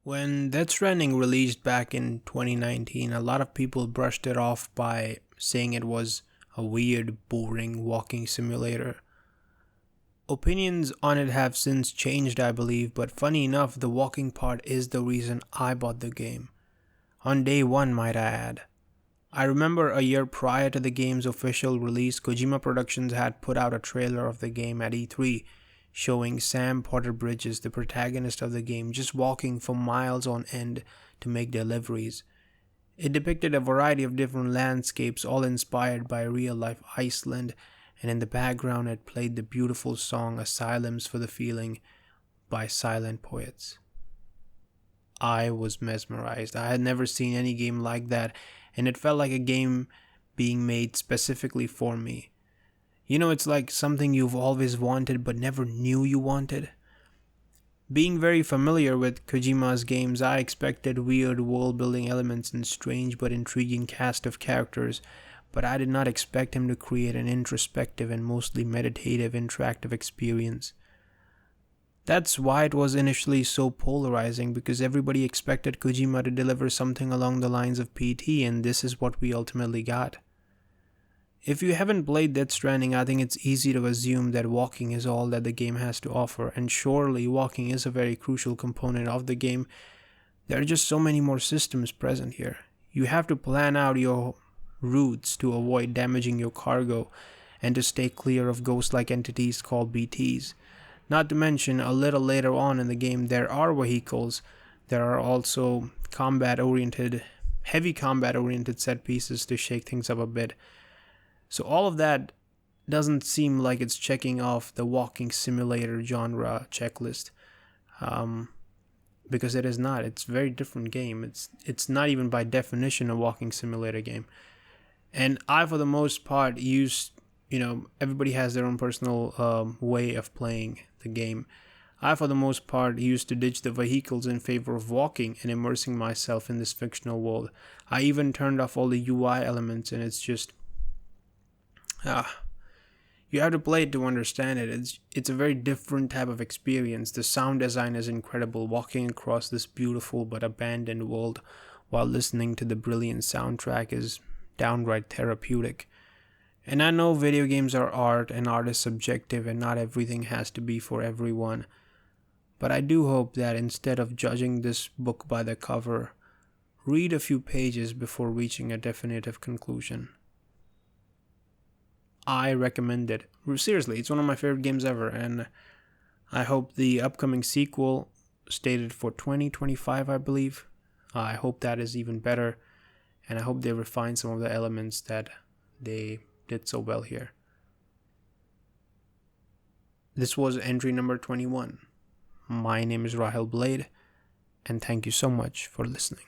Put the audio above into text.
When Death Stranding released back in 2019, a lot of people brushed it off by saying it was a weird, boring walking simulator. Opinions on it have since changed, I believe, but funny enough, the walking part is the reason I bought the game. On day one, might I add. I remember a year prior to the game's official release, Kojima Productions had put out a trailer of the game at E3, showing Sam Porter Bridges, the protagonist of the game, just walking for miles on end to make deliveries. It depicted a variety of different landscapes, all inspired by real-life Iceland, and in the background it played the beautiful song Asylums for the Feeling by Silent Poets. I was mesmerized. I had never seen any game like that, and it felt like a game being made specifically for me. You know, it's like something you've always wanted but never knew you wanted. Being very familiar with Kojima's games, I expected weird world-building elements and strange but intriguing cast of characters, but I did not expect him to create an introspective and mostly meditative interactive experience. That's why it was initially so polarizing, because everybody expected Kojima to deliver something along the lines of PT, and this is what we ultimately got. If you haven't played Death Stranding, I think it's easy to assume that walking is all that the game has to offer, and surely walking is a very crucial component of the game. There are just so many more systems present here. You have to plan out your routes to avoid damaging your cargo and to stay clear of ghost-like entities called BTs. Not to mention, a little later on in the game, there are vehicles. There are also heavy combat-oriented set pieces to shake things up a bit. So all of that doesn't seem like it's checking off the walking simulator genre checklist, because it is not. It's a very different game. It's not even by definition a walking simulator game. And I, for the most part, everybody has their own personal way of playing the game. I, for the most part, used to ditch the vehicles in favor of walking and immersing myself in this fictional world. I even turned off all the UI elements, and it's just... you have to play it to understand it. It's a very different type of experience. The sound design is incredible, walking across this beautiful but abandoned world while listening to the brilliant soundtrack is downright therapeutic. And I know video games are art, and art is subjective, and not everything has to be for everyone. But I do hope that instead of judging this book by the cover, read a few pages before reaching a definitive conclusion. I recommend it. Seriously, it's one of my favorite games ever, and I hope the upcoming sequel, stated for 2025, I believe, I hope that is even better, and I hope they refine some of the elements that they did so well here. This was entry number 21. My name is Rahel Blade, and thank you so much for listening.